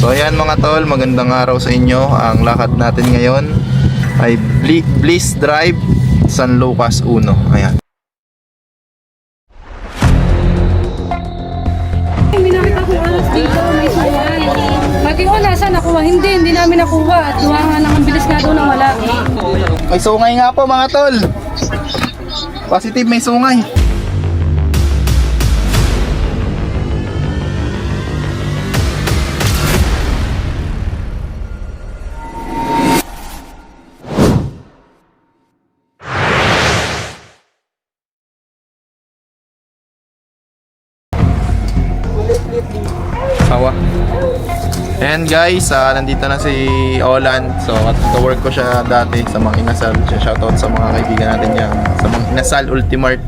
So ayan mga tol, magandang araw sa inyo. Ang lakad natin ngayon ay Bliss Drive, San Lucas 1. Ayan. Hindi namin nakuha dito, may sungay. Pagi ko nasa nakuha, hindi namin nakuha. At duha nga lang, ang bilis nga doon ang wala. May sungay nga po mga tol. Positive, may sungay. Sawa. And guys, nandito na si Olan. So, ka-work ko siya dati sa Mang Inasal. Shoutout sa mga kaibigan natin yan sa Mang Inasal Ultimart.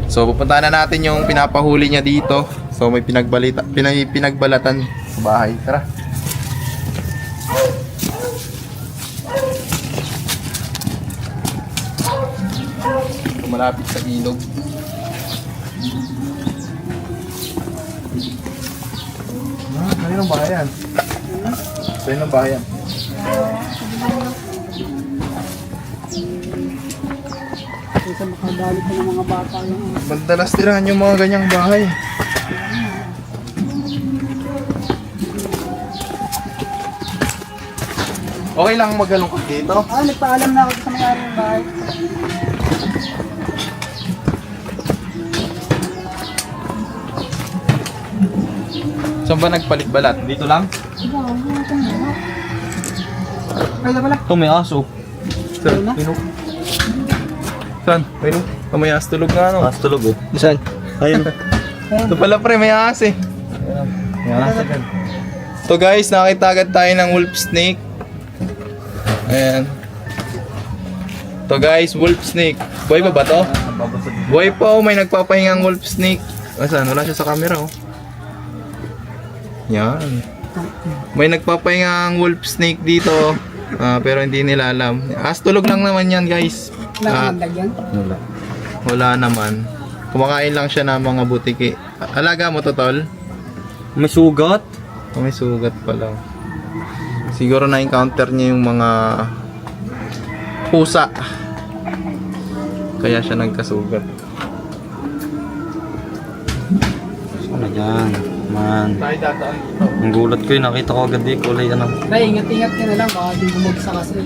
So, pupuntahan na natin yung pinapahuli niya dito. So, may pinagbalatan sa bahay. Tara. Malapit sa ilog. Kaninong bahayan? Kaninong bahayan? Isa makadali pa ng mga bata yung... Madalas tirahan yung mga ganyang bahay. Okay lang magalungkot dito. Nagpaalam na ako sa may-ari ng bahay. Saan ba nagpalit-balat? Dito lang? Kaya pala. Ito may aso. Saan? Pinok. Saan? Pinok. Ito may aso tulog nga no? Aso tulog oh. Saan? Ayun. Ito pala pre, may aso eh. May aso kan. Ito guys, nakita agad tayo ng wolf snake. Ayan. Ito guys, wolf snake. Buhay pa ba to? Buhay pa oh, may nagpapahingang wolf snake. Saan? Wala siya sa camera oh. Yan. May nagpapahingang wolf snake dito. Pero hindi nila alam. Tulog lang naman yan guys. Wala naman. Kumakain lang siya ng mga butiki. Alaga mo to tol? May sugat? May sugat pala. Siguro na-encounter niya yung mga pusa. Kaya siya nagkasugat. Ano yan? Man. Tayo dadaan dito. Ang gulat ko yun. Nakita ko agad di kulay ano. Ay, ingat-ingat ka na lang. Baka di bumagsak kasi.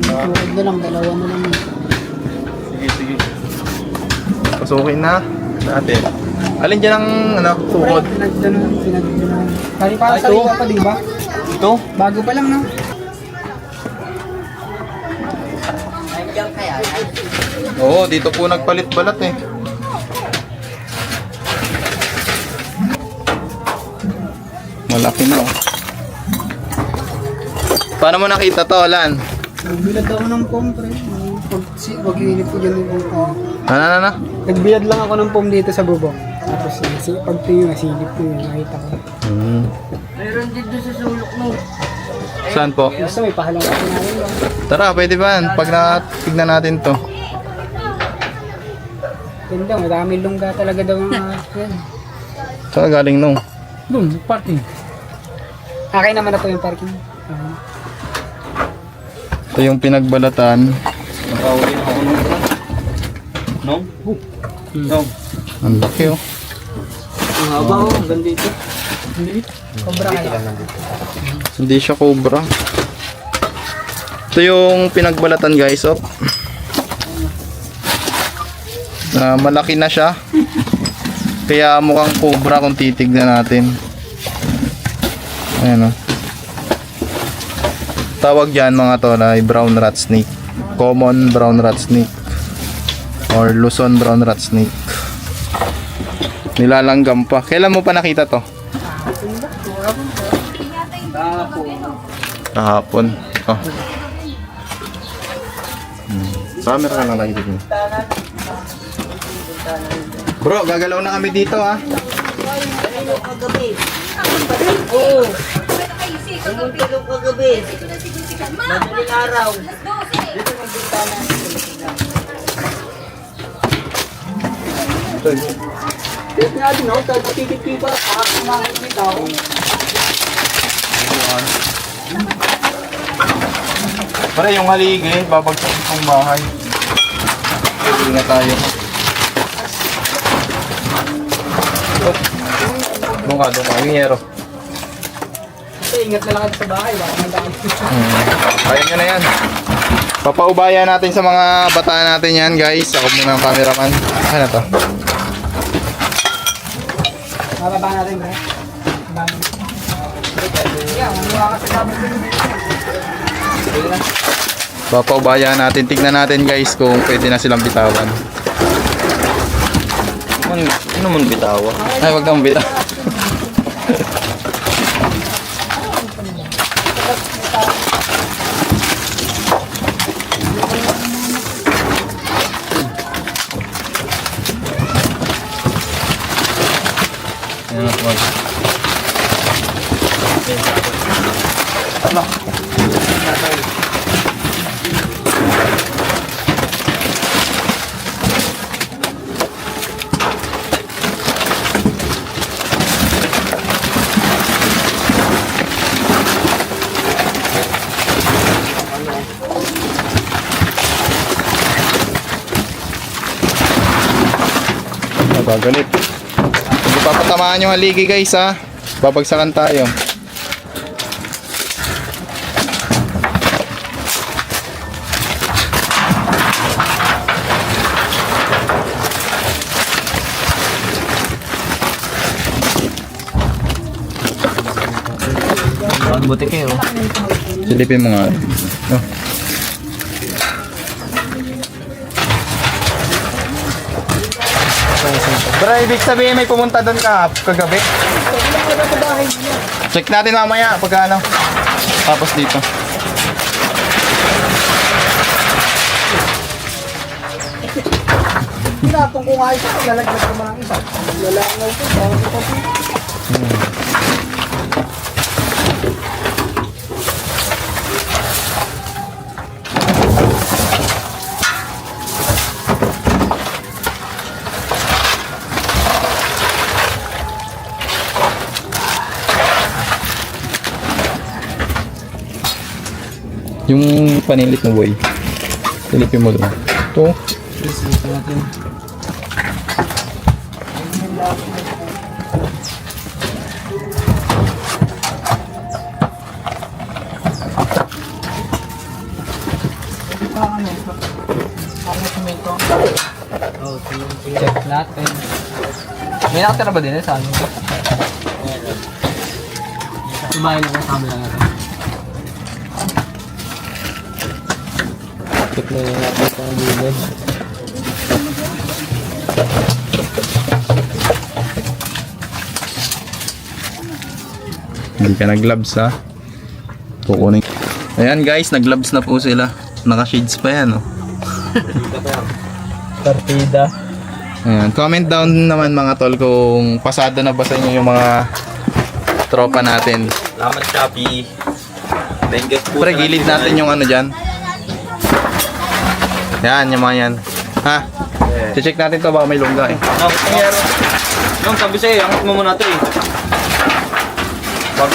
Tuwag na lang, dalawa na lang. Sige. Pasukin na natin. Alin dyan ang tukod? Pinagdano. Kali para sa iyo pa, di ba? Ito? Bago pa lang, no? Oo, dito po nagpalit-balat eh. Malaki na oh. Paano mo nakita to, Lan? Nagbilad ako ng pom, pre. Pag init ko dyan yung pom. Ano? Nagbilad lang ako ng pom dito sa bubong. Tapos pag tuyo, nasilip ko yun, nakita ko. Mayroon dito sa sulok mo. Saan po? Basta may pahalang ako namin lang. Tara, pwede ba? Pag natignan natin to. Ganda, maraming lungga talaga daw ang yan. Saan galing nung? Doon, parking. Akin naman na po yung parking. Ito yung pinagbalatan. Nakahuli na ako nung bra. Nung? Nung? Ang laki oh. Ang haba oh. Hanggang dito. Cobra kaya. Hindi siya cobra. Ito yung pinagbalatan guys oh. Malaki na siya. Kaya mukhang cobra kung titignan natin. Ayan o. Tawag dyan mga tol ay brown rat snake. Common brown rat snake. Or Luzon brown rat snake. Nilalanggam pa. Kailan mo pa nakita to? Kahapon. Oh. Camera ka lang nakita niyo. Bro, gagalaw na kami dito ha. Oo. Ang tulog kagabi. Madaling araw. Dito ang bintana. Kaya nga din ako, tapos titip-tipa, mga may tao. Pare, yung haligi, babagsak itong bahay. Pwede na tayo. Doon ka, yung yero. Ingat na lang kayo sa bahay. Baka mandaan. Kaya nyo na yan. Papaubaya natin sa mga bata natin yan, guys. Ako muna ang cameraman. Ano to? Mababa natin, bro. Yeah, mula ka sa kabel. Papaubaya natin. Tignan natin, guys, kung pwede na silang bitawan. Ano man bitawa? Ay, wag naman bitawan. Gagalit. Hindi papatamaan yung haligi, guys, ha. Babagsakan tayo. Buti kayo. Silipin mo nga. Oh. Bro, ibig sabihin may pumunta doon ka kagabi? Check natin mamaya pagka ano. Tapos dito. Pinatong ko nga isa. Lalagyan ko ng isa. Lalagyan ko. Bawang ko pa. Yung panilit mo, boy. Silipin mo doon. Ito. Check natin. May nakatira ba din sa amin? Sumahin lang sa amin lang natin. Check na yung natin sa gilid. Hindi ka nag-gloves, ha? Kukunin. Ayan, guys, nag-gloves na po sila. Naka-shades pa yan, oh. Partida. Ayan. Comment down naman, mga tol, kung pasado na ba sa inyo yung mga tropa natin. Salamat, Shopee. Bengas po. Pre, gilid natin yung ano dyan. Yan, yung mga yan. Ha? Check natin to, baka may lungga eh. Nung sabi sa'yo, angat mo muna ito eh. Wag.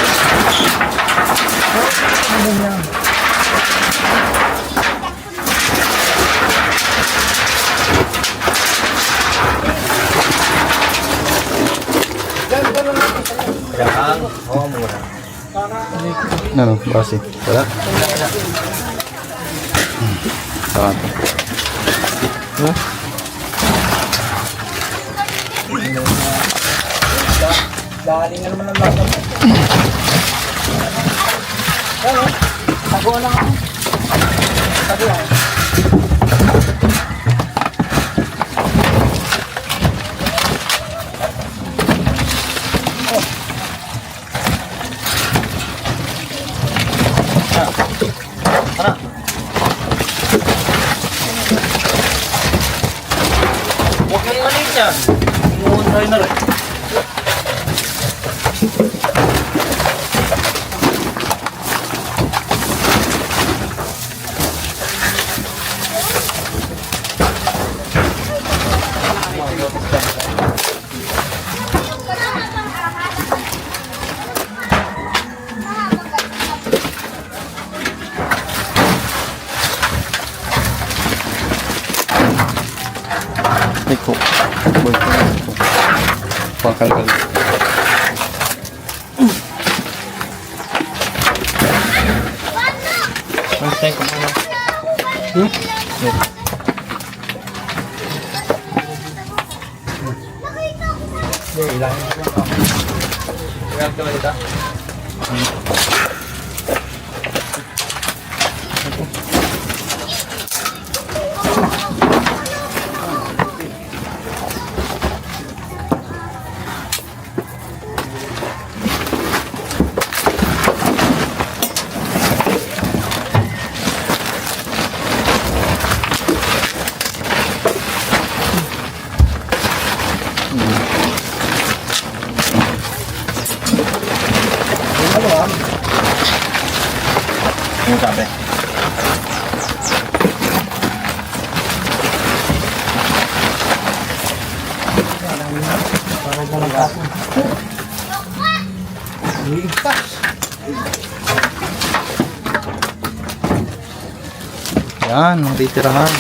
Yan, hawa mo muna. Ano, basi. Wala? Saan? Huh? Dali nga naman ang bata mo. Ano? Tago na ako. Tago lang. Huwag yung maliit yan. Inuun tayo na rin. May cook. Pakalkal. Thank you muna. Ano sabi? Yan, matitirahan.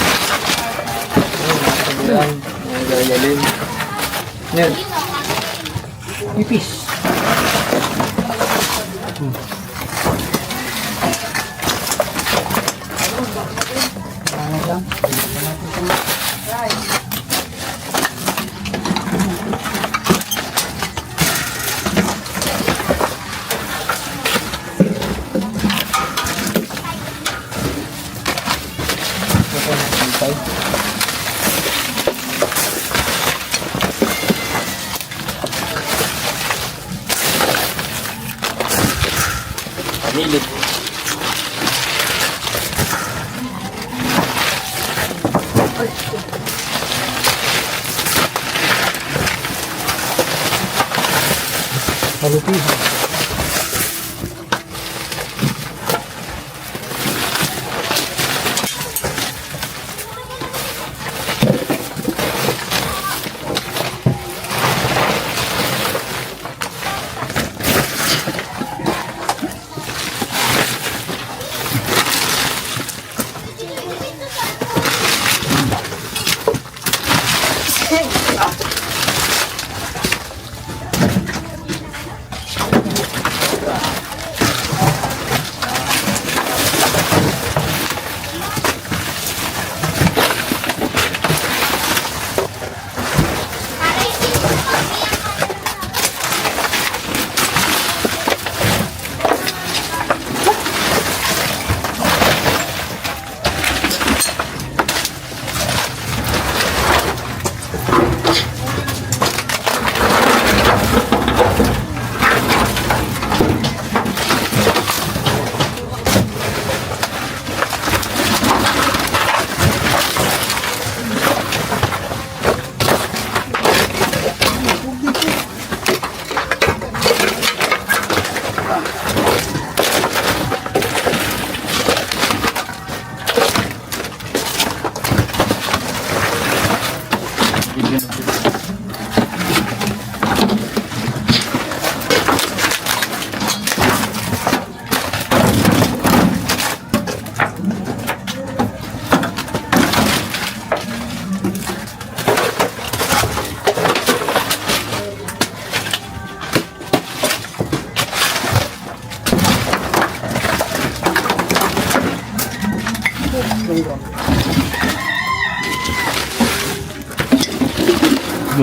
Yan. Pipis. Nilit. Malupi.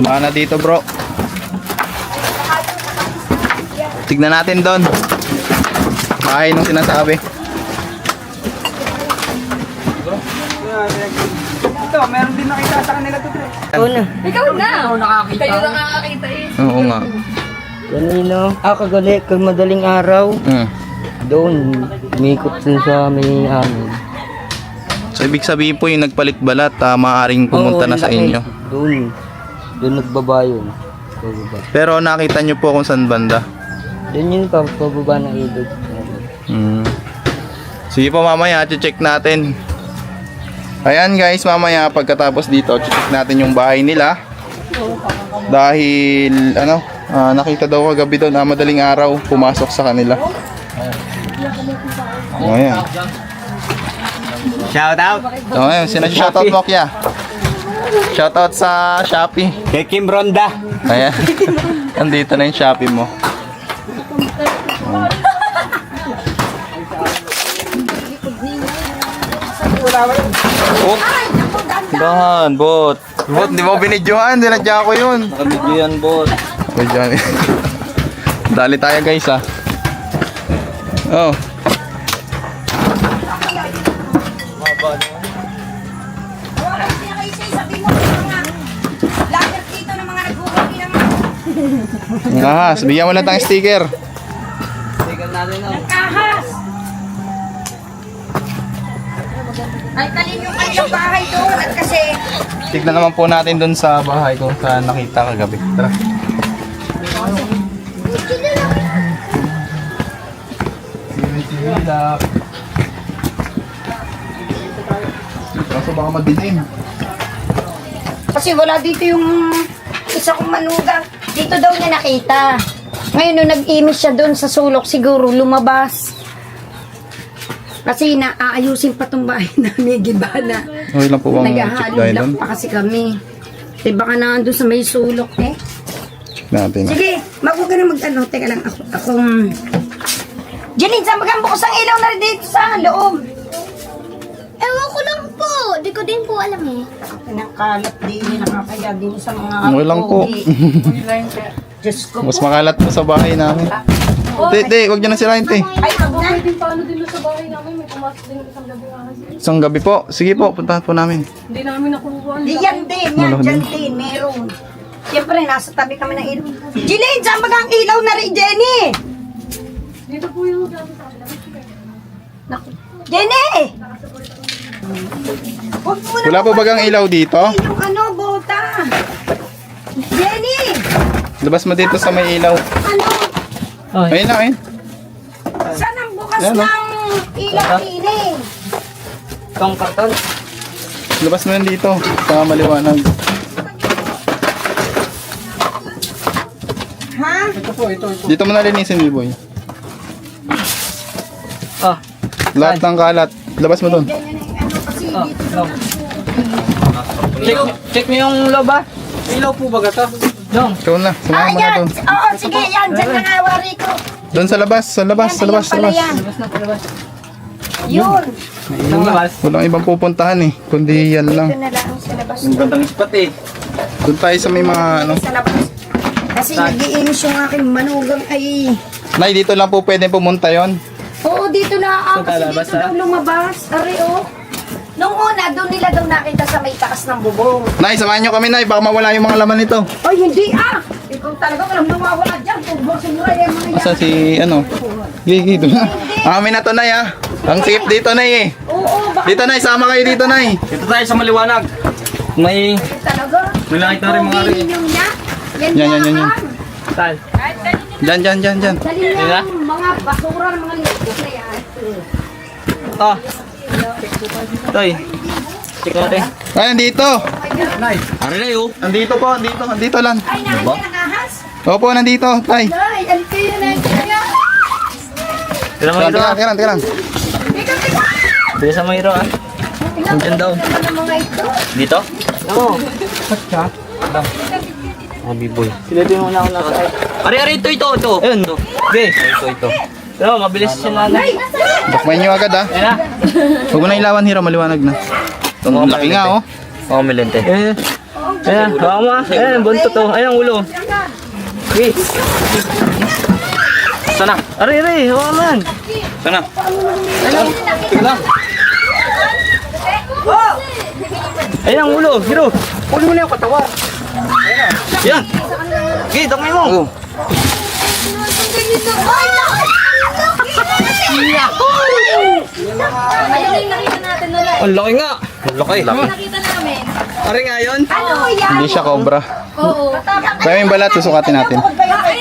Wala na dito, bro. Tignan natin doon. Bahay nung sinasabi. Ito, meron din nakita sa kanila to, pre. Ikaw na. Ikaw nakakita. Kayo na nakakita eh. Oo nga. Kanino? Kagali, kung madaling araw, doon, umikot dun sa may amin. So ibig sabihin po yung nagpalit balat, maaaring pumunta Oo, na sa laki. inyo. Doon nagbaba yun. Pababa. Pero nakita nyo po kung saan banda. Doon yun pa, pababa ng ilog. Sige po, mamaya check natin. Ayan guys, mamaya pagkatapos dito, check natin yung bahay nila. Dahil nakita daw kagabi doon, madaling araw pumasok sa kanila. Ayan. Shout out. Ayan, sinashoutout mo kya. Shoutout sa Shopee. Kay Kim Ronda. Ayan. Andito na yung Shopee mo. Oh. Dahan, bot. Bot, di mo binidyohan. Dinadya ko yun. Nakabidyo yan, bot. Medyo dali tayo guys ah. Oh. Ahas, bigyan mo lang tayong sticker. Ay, talin yung kanyang bahay doon at kasi Tignan naman po natin dun sa bahay kung saan nakita kagabi. Tara. Kaso baka madilim. kasi wala dito yung isa kong manugang. Dito daw niya nakita. Ngayon, nung nag-imis siya doon sa sulok, siguro lumabas. Kasi naaayusin pa itong bahay namin, giba na. Okay lang po bang check dahil Naghahalong dun? pa kasi kami. Eh, baka naandun sa may sulok eh. Natin na. Sige, mag-uwi ka na mag-ano. Teka lang, akong... Janine, saan bagang bukas ang ilaw na rin dito sa loob? Ewan ko lang po. Di ko din po alam eh. Pinakalat din, nakakaya din sa mga... Okay lang po. Diyos ko Mas po. makalat po sa bahay namin. Te, wag niyo na sirahin, te. Ay, wag na. Paano din sa bahay namin, may pumasok din isang gabi nga kasi. Isang gabi po. Sige po, puntahan po namin. Hindi namin nakuha. Di yan din, yan, dyan din, meron. Siyempre, nasa tabi kami ng ilaw. Jillian, saan bagang ilaw na rin, Jenny? Dito po yung dami sa akin. Naku. Jenny! Huwag mo na Wala po bagang ilaw dito? yung ano, bota. Jenny! Labas mo dito sa may ilaw. Ano? Ayun na, ayun. Saan ang bukas Ayan, no? ng ilaw tining? Itong karton. Labas mo yan dito. Sa maliwanag. Ha? Dito mo nalinisin, Biboy. Ah, Lahat ng kalat. Labas mo doon. Ganyan yung ano, kasi dito check mo yung loba. Ilaw po ba gata? Dong. Ikaw na. Samahan mo na Ayan! doon. Oo, sige, yan. Diyan na nga, wari ko. Doon sa labas. Sa labas. Sa labas. Sa Pala labas. yan. Labas na, labas. Yun. Yung labas. Walang ibang pupuntahan eh. Kundi yan lang. Ito na lang sa labas. Ang gandang spot eh. Doon tayo sa may mga ano. Sa labas. Kasi nag-iinis yung aking manugang ay... Nay, dito lang po pwede pumunta yon. Oo, dito na ako. Kasi lalabas, dito daw lumabas. Ari, oh. Nung una, doon nila daw nakita sa may taas ng bubong. Nay, samahan nyo kami, Nay. Baka mawala yung mga laman nito. Ay, hindi ah! Ikaw talaga walang mawawala dyan. Kung siguro yung mga yan. Asa si ano? Gigi, doon na. Amin na to, Nay, ah. Ang safe dito, Nay, eh. Oo, baka Dito, Nay. Sama kayo dito, Nay. Dito tayo sa maliwanag. May... talaga. May nakita rin mga rin. Yung niya. Yan. Saan? Dyan. Dali lang, mga basura ng mga litos na yan. Ah. Toy. Check natin. Ay, nandito. Ari na yun. Andito po, andito lang. Ay, nakita ng ahas. Opo, nandito, Tay. Ay, alikayo na yan. Tira mo iro ah. Tira lang. Tira sa mo iro ah. Nandiyan daw. Ano ng mga ito? Dito? Oo. Oh, B-boy. Silipin mo na ako na kahit. Ari, ito. Ayun. Okay. Ito. Pero mabilis siya nanay. Bakmain nyo agad, ah. Ayan na. Huwag mo na ilawan, Hiro. Maliwanag na. Ang laki nga, oh. Oo, milente. Ayan. Ayan. Hawa mo ah. Ayan. Buntot oh. Ayan ang ulo. Okay. Sana? Ari. Hawa mo yan. Sana? Ayan ang ulo. Hiro. Uli mo na yung katawan. Yan. Okay. Takmay mo. Ayun yung nakita natin nila. Ang laki nga. Laki. Nakita namin. Ari nga yun. Ano yan? Hindi siya cobra. Oo. Kaya yung balat, susukatin natin.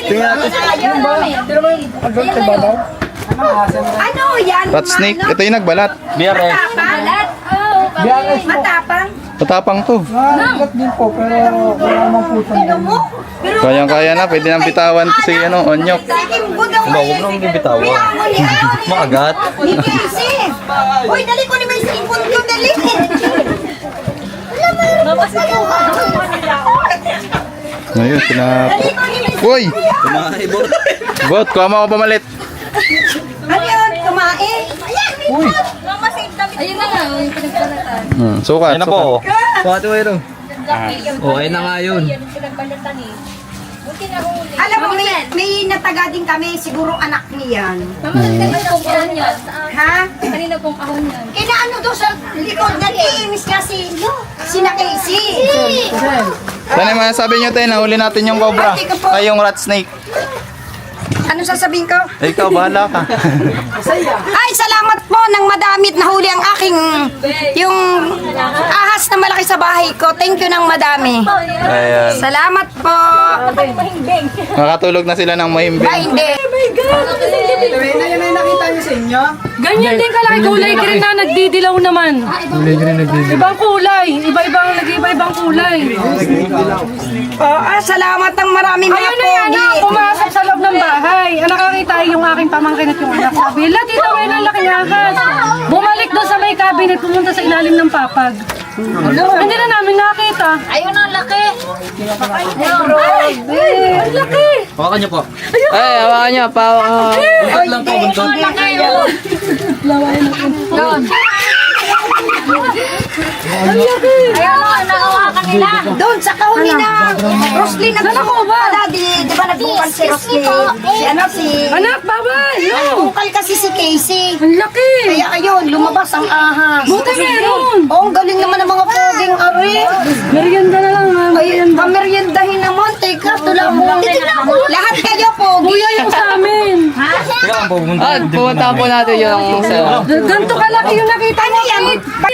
Tingnan natin. Ano yan? Rat snake. Ito yung nagbalat. BRF. Matapang? Oo. Matapang? Matapang to. Nagat din po, pero wala namang puso. Ano mo? Pero Kayang-kaya na. Pwede nang bitawan to si ano, Onyok. Sikimbo daw Huwag mo nang bibitawan. Makagat. Ni Casey. Uy, dali ko ni may cellphone ko, dali. Ngayon, Uy! Kumahay, bot. Bot, kuha mo ako pamalit. Ano yun? Kumain? Uy! Ayun na nga, yung pinagpalatan. Sukat, Ayun na po. Pati Wero. Okay na nga yun. Alam mo, may nataga din kami, siguro anak niyan. Kanina pong kahon yan. Ha? Kanina pong kahon yan. Kinaano doon sa likod, nag-iimis kasi sina Casey. Ano yung masasabi nyo tayo? Nahuli natin yung cobra. Ay, yung rat snake. Ano sasabihin ko? Ay, ikaw, bahala ka. Ay, salamat po nang madamit nahuli ang aking yung ahas na malaki sa bahay ko. Thank you nang madami. Ayan. Salamat po. Makatulog na sila ng Ba, mahimbing. hindi. Ayun na yun ay nakita niyo sa inyo. Ganyan din kalaki kulay green na nagdidilaw naman. Ibang kulay. Iba-ibang kulay. Salamat ng maraming mga Ayun na yan, pogi. pumasok sa loob ng bahay. Nakakita yung aking pamangkin at yung anak. Sabi, la, dito ngayon ang laki ahas. Bumalik doon sa may cabinet, pumunta sa ilalim ng papag. Hindi na namin nakita. Ayun ang laki. Ang laki. Hawakan niyo po. Ay, hawakan niya. Buntot lang po, buntot. Ayun, nakawakan nila. Doon sa kahuli na Roslyn na Ako ba? Di ba nagbukal si Roslyn? Si Anak, babay! No! Bukal kasi si Casey. Ang laki! Kaya ayun, lumabas ang ahas. Buti meron! Oh, ang galing naman ng mga poging ari. Merienda na lang ha. Ay, pameriendahin naman. Teka, tula mo. Lahat kayo pogi. Kuya yung sa amin. Teka lang po, buntot. Ah, pumunta po natin yung sa... Ganto kalaki yung nakita niya. Yan,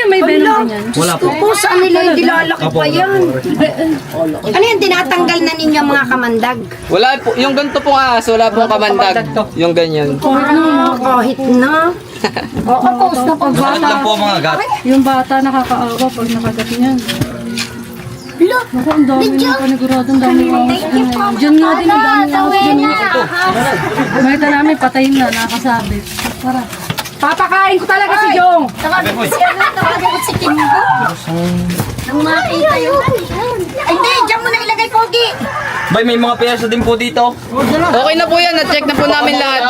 may venom yan. Wala po. Kung saan nila yung dilalaki pa yan? Ano yung tinatanggal na ninyo mga kamandag? Wala po, yung ganito pong ahas, wala pong kamandag. Yung ganyan. Kahit na. Tapos na pag Buntot lang po mga gat. yung bata nakakaawa pag nakagat niyan. Naku, ang dami ng panigurado, ang dami ng ahas. Diyan nga din, ang dami ng ahas dyan. Makita namin, patayin na, nakasabit. Tara. Papakain ko talaga si Jong! Tawagin ko si Kimbo. Nang makita yun. Ay, hindi, dyan mo na ilagay pogi. Bay, may mga piyesa din po dito. Okay na po yan, na-check na po namin lahat.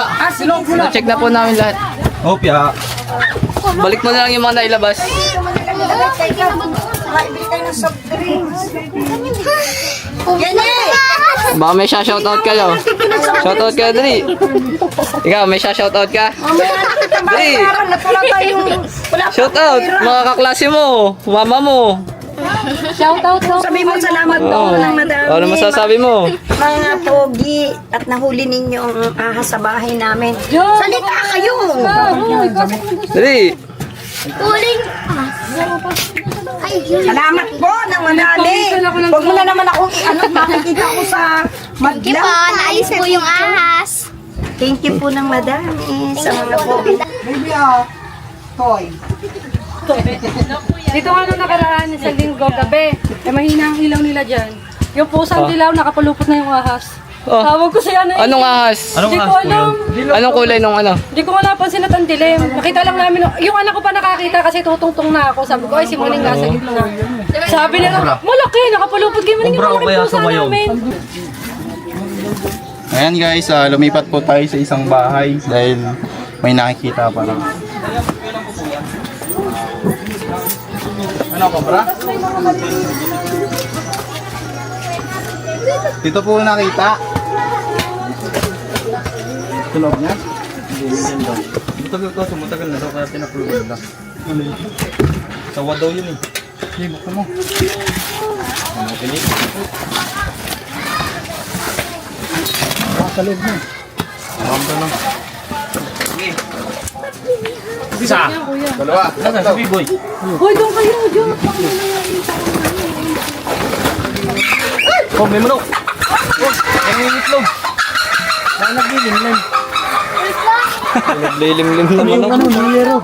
Na-check na po namin lahat. Opya. Balik mo na lang yung mga nailabas. Maibili tayo ng soft drinks. Yan eh. Baka may shoutout ka daw. Shoutout ka, Dali. Ikaw, may shoutout ka? Mamaya na kita bayaran at wala tayong... Wala pa Shoutout, mga kaklase mo, mama mo. Shoutout daw. Sabi mo salamat po ng madami. Ano masasabi mo? Mga pogi at nahuli ninyo ang ahas sa bahay namin. Salita kayo! Dali. Uling. Ay, yun. Salamat po ng madami. Huwag mo na naman akong ano, makikita ko sa Thank you po. madlang. Naalis po yung ahas. Thank you po ng madami sa mga pogi. Baby, toy. Dito nga nung nakaraan sa linggo gabi, mahina ang ilaw nila dyan. Yung pusang dilaw, nakapalupot na yung ahas. Oh. Tawag ko siya na Anong ahas? Hindi ko alam. Anong kulay nung ano? Hindi ko nga napansin at ang dilim. Nakita lang namin, yung anak ko pa nakakita kasi tutungtong na ako. Sabi ko, ay si Muning nasa gitna. Sabi nila, malaki, nakapalupot kayo Muning yung Obra o malaking kaya pusa sumayong? namin. Ayan guys, lumipat po tayo sa isang bahay dahil may nakikita pa lang. Ano cobra? Dito po nakita. Tulog niya? Sumutagal na daw kaya pinapulog na. Sawa daw yun eh. Sige, buksan mo. Sa loob mo. Isa! Dalawa. Nasaan si B-Boy? Hoy, doon kayo, doon. Oh, may manok! Oh, may itlog! Saan naglilimlim? Naglilimlim na manok.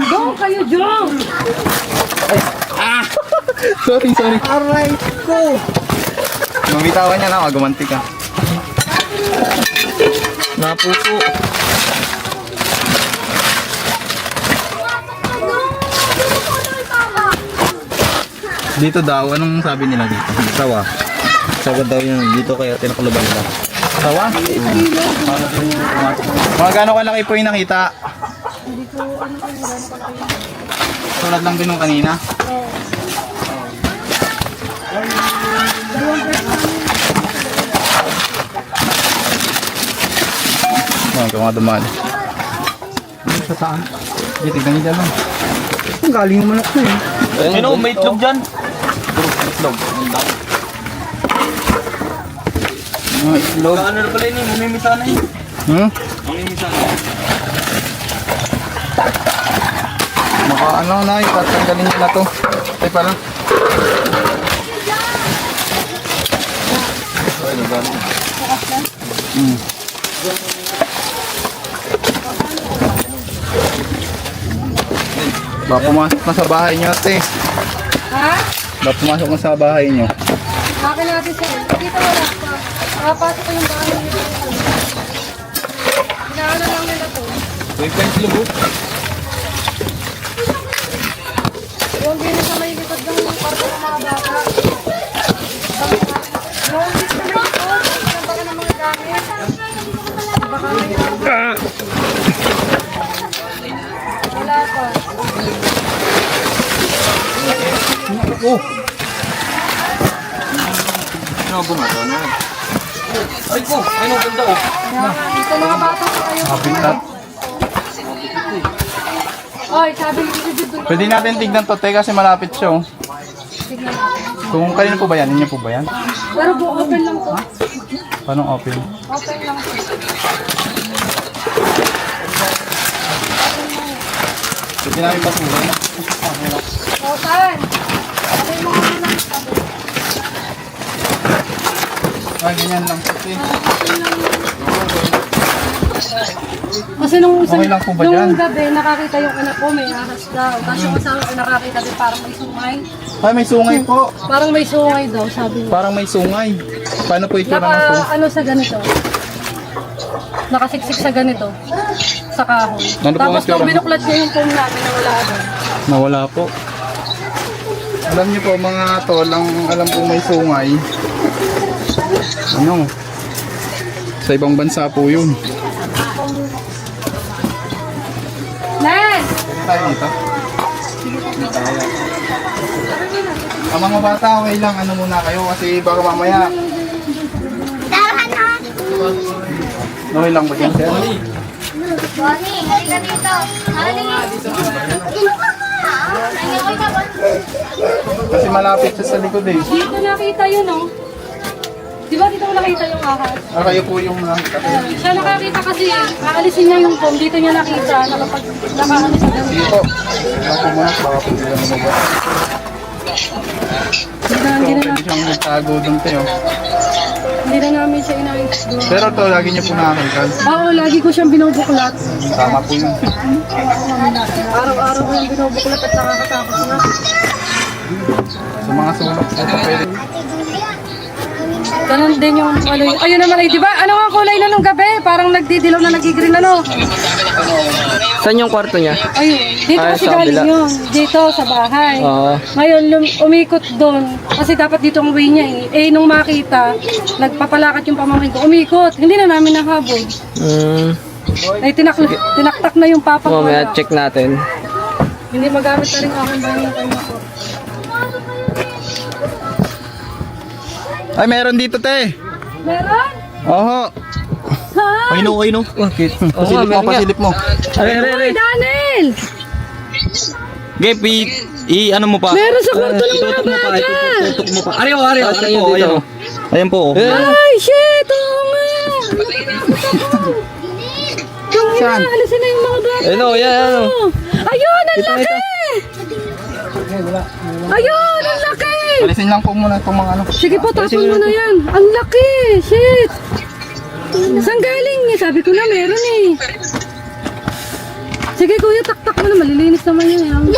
Doon kayo, Jong. Sorry. Aray ko. Mabitawan niya na, gumanti ka. Napuso. Dito daw, anong sabi nila dito? Sawa. Sawa daw yun. Dito kaya tinakuluban nila. Sawa? Mga gano'ng kalaki po yung nakita? Tulad lang din nung kanina? Mga dumaan. Sa saan? Sige, tignan niyo dyan lang. Ang galing naman ako eh. Ayun, may itlog dyan. Itlog. Mga itlog. Ano na pala yun? Mamimisa na yun. Mamimisa na. Maka ano na, tatanggalin nyo na to. Ay pala. Ba pumasok na sa bahay nyo ate. Ha? Ba pumasok na sa bahay nyo. Akin natin siya. Dito wala pa. Nakapasok ko yung bahay nito. Inaano lang nila to. Uy, itlog oh. Yung din sa may likod ng kwarto ng mga bata. Yung din sa may likod. Yung baka ng mga gamit. Wala pa. Ano bumato na? Ay ko! Ayun, ganda oh. Ito mga bata pa kayo. Habitat. Oy, sabi ni Bibig doon. Pwede natin tignan to te kasi malapit siya oh. Tignan natin. Kung kanino po ba yan? Inyo po ba yan? Pero open lang to. Paano open? Open lang to. Pwede namin pasukin. Open! Ano yung mga ulang? Ay, ganyan lang. Okay. Kasi nung Okay lang po ba dyan? nung gabi, nakakita yung anak ko, may ahas daw. Tapos yung asawa ko nakakita din parang may sungay. Ay, may sungay po. Parang may sungay daw, sabi niya. Parang may sungay. Paano po itsura ng sungay? Ano sa ganito? Nakasiksik sa ganito. Sa kahoy. Ano po Tapos ang itsura? nung binuklat niya yung phone namin, nawala doon. Nawala po. Alam niyo po mga tol, ang alam po may sungay. Ano? Sa ibang bansa po yun. Nen! Pwede tayo dito? Dito tayo. Ang mga bata, okay lang. Ano muna kayo kasi baka mamaya. Okay lang ba dyan, sir? Bonnie, halika dito. Kasi malapit siya sa likod eh. Dito nakita yun, oh. Di ba dito ko nakita yung ahas? Ah, kayo po yung nakita. Siya nakakita kasi, aalisin niya yung phone. Dito niya nakita, nakaalis na daw. Sige po. Ako po muna, baka po sila lumabas. Hindi So, na, pwede siyang nagtago doon tayo. hindi na namin siya inayos doon. Pero to, lagi niyo po nakakita. Oo, lagi ko siyang binubuklat. Tama po yun. Araw-araw ko yung binubuklat at nakakatakot na. Sa mga sulok po, pwede. Ganun din yung ano yung, ayun naman ay, di ba? Ano ang kulay na nung gabi? Parang nagdidilaw na nagigreen ano? Saan yung kwarto niya? Ayun, dito Ay, kasi sa galing kabila. yun. Dito sa bahay. Oo. Ngayon, umikot doon. Kasi dapat dito ang way niya eh. Eh, nung makita, nagpapalakat yung pamangkin ko. Umikot. Hindi na namin nahabol. Ay, tinaktak na yung papa ko. Mamaya wala. check natin. Hindi magamit na rin aking bahay ng kanya ko. Ay, meron dito, te. Meron? Oho. Ha? Ayun oh, ayun oh. Bakit? Pasilip mo, pasilip mo. Uy, Daniel! Gep, ano mo pa? Meron sa kwarto ng mga Itutok mo pa, bata! itutok mo pa. Ariyo, ariyo. Ah, Ayan po, dito. ayan oh. Ayan po oh. Ay, shit! Oo nga! Yung Saan? alisin na yung mga bata. Ayun o, yan, ano. Ayun, ang laki! Ayun, ang laki! Alisin lang po muna itong mga ano. Sige po, tapon mo na yan. Ang laki! Shit! Saan galing? Sabi ko na meron eh. Sige kuya, taktak mo na. Malilinis naman yun.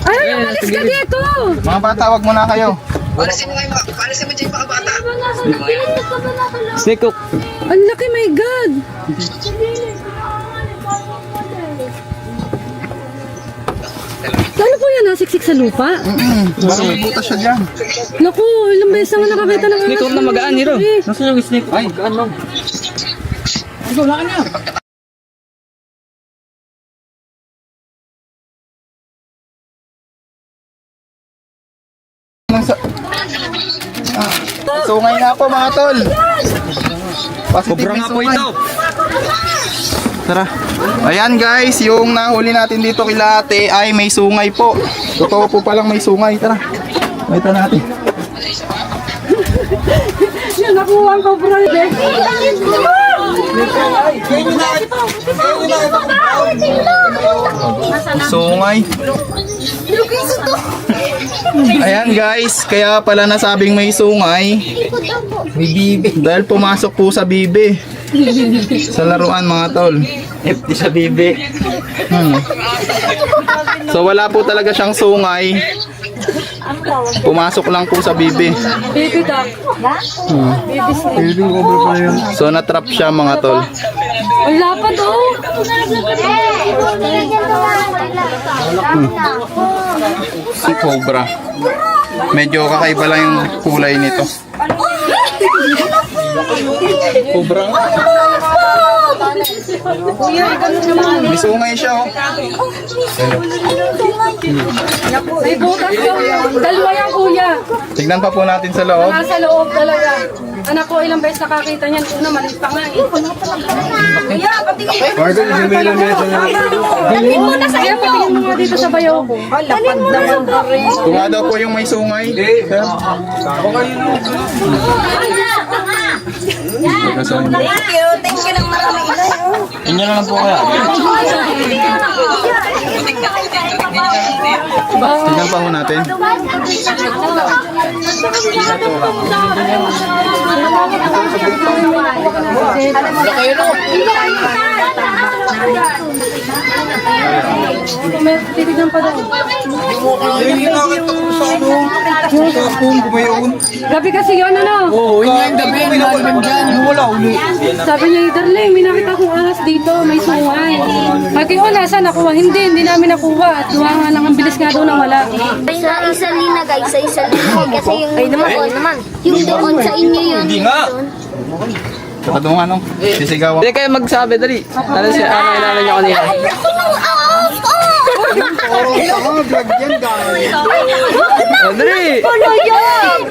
Ay, umalis ka dito! Mga bata, wag muna kayo. Snake hook. Ang laki, my God! Ano po yan, nasiksik sa lupa? Parang may butas siya dyan. Naku, ilang beses na nga nakakita ng ahas. Ikaw na magaan, Niro. Nasa yung snake? Ay, magaan lang. Sungay na ako mga tol. Positive Sobrang may nga po sungay. ito. Tara. Ayan guys, yung nahuli natin dito kila ate ay may sungay po. Totoo po palang may sungay. Tara. Makita natin. Yan, nakuha ang cobra. Sungay. Ayan guys, kaya pala nasabing may sungay. May bibe. Dahil pumasok po sa bibe. Sa laruan mga tol. Empty sa bibi. So wala po talaga siyang sungay. Pumasok lang po sa bibe. Baby duck. So natrap siya mga tol. Ang lapad oh. Si Cobra. Medyo kakaiba lang yung kulay nito. Cobra. May sungay siya oh. May butas daw yan. Dalawa yan, kuya. Tignan pa po natin sa loob. Nasa loob talaga. Anak ko, ilang beses nakakita niyan. Una, maliit pa nga eh. Kuya, patingin. Dalhin mo na sa iyo. Patingin mo nga dito sa bayaw ko. Lapad naman pa rin. Ito nga daw po yung may sungay. Thank you ng marami. Inyo na lang po kaya. Tignan pa po natin. May titignan pa daw. Gabi kasi yun, ano? Oo, yun nga yung gabi. Minawalan dyan. Wala uli. Sabi niya, darling, may nakita akong ahas dito, may sungay. Pati ko, nasa nakuha? Hindi namin nakuha. At duwa nga lang, ang bilis nga daw na wala. Sa isa lina guys, sa isa lina. Kasi yung naman. Yung doon sa inyo yun. Hindi nga. Saka doon ano, sisigawan. Hindi kayo magsabi, dali. Ano si ano inano niyo kanina? Ako nung ahas ko! Oh, dali.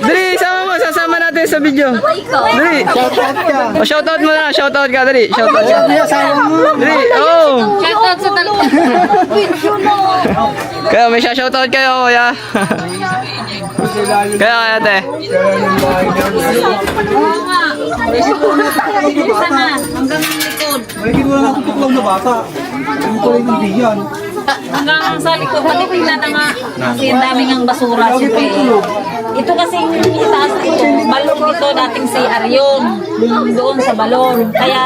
Dali, sasama natin sa video. Dali. Oh, shoutout mo na, shoutout ka, dali. Shoutout ka. Dali, oh. Shoutout sa dalawa. Kaya may shoutout kayo, kuya. Kaya ate. Hanggang sa likod, pati na nga. Kasi ang daming ang basura. Siyempre, ito kasi itaas ito. Balon dito dating CR yun. Doon sa balon. Kaya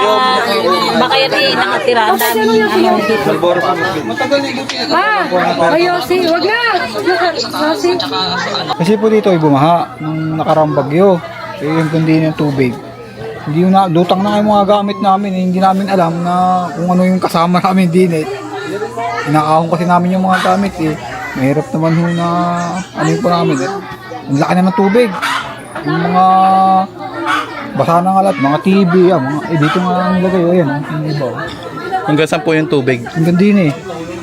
baka yan nakatira. Ang daming ano dito. Yosi, wag na. Yosi. Kasi po dito ay bumaha nung nakaraang bagyo. Eh, yung kundi ng tubig. Hindi yung dutang na yung mga gamit namin. Hindi namin alam na kung ano yung kasama namin din eh. Inaahon kasi namin yung mga gamit eh. Mahirap naman ho na ano yung po namin eh. Ang laki na ng tubig. Yung mga basa na nga lahat, mga TV, mga, dito nga nilagay. Ayan, hindi ba? Hanggang saan po yung tubig? Hanggang din eh.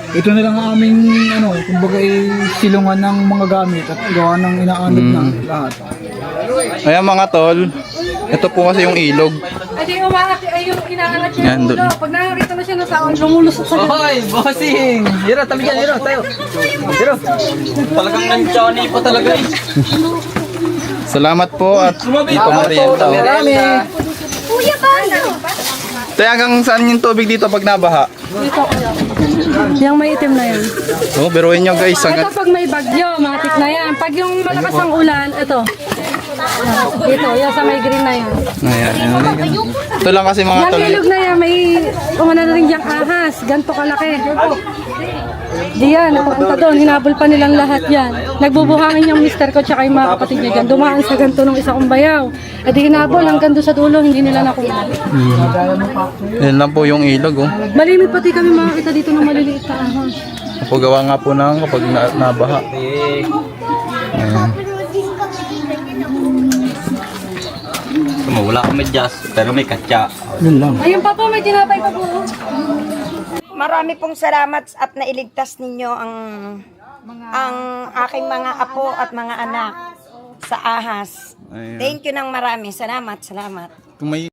Ito na lang ang aming ano, kumbaga silungan ng mga gamit at gawa ng inaanod na lahat. Ayan mga tol, ito po kasi yung ilog. Ay, di umaakit. Ay, yung inaangat niya Yan, ng doon. ulo. Pag nakakita na siya ng taon, lumulusot sa ganun. Hoy, bossing! Hiro, tabi dyan, Hiro, tayo. Hiro. Talagang nandiyan po talaga eh. Salamat po at ito merienda. Kuya ba? Kaya hanggang saan yung tubig dito pag nabaha? Yung may itim na yan. So, biruin nyo guys. Ito pag may bagyo, matik na yan. Pag yung malakas ang ulan, ito. Ito, yung sa may green na yan. Ayan, ito lang kasi mga Yung tol. ilog na yan, may umana na rin diyang ahas. Ganto kalaki. Diyan, napupunta doon. Hinabol pa nilang lahat yan. Nagbubuhangin yung mister ko tsaka yung mga kapatid niya dyan. Dumaan sa ganto ng isa kong bayaw. E di hinabol hanggang doon sa dulo, hindi nila nakuha. Yan lang po yung ilog oh. Malimit pati kami makakita dito ng maliliit na ahas. Napagawa nga po ng kapag nabaha. Ayan. Wala kami jazz, pero may katya. Yun lang. Ayun pa po, may tinapay pa po. Marami pong salamat at nailigtas ninyo ang aking mga apo at mga anak sa ahas. Ayan. Thank you ng marami. Salamat. Kung may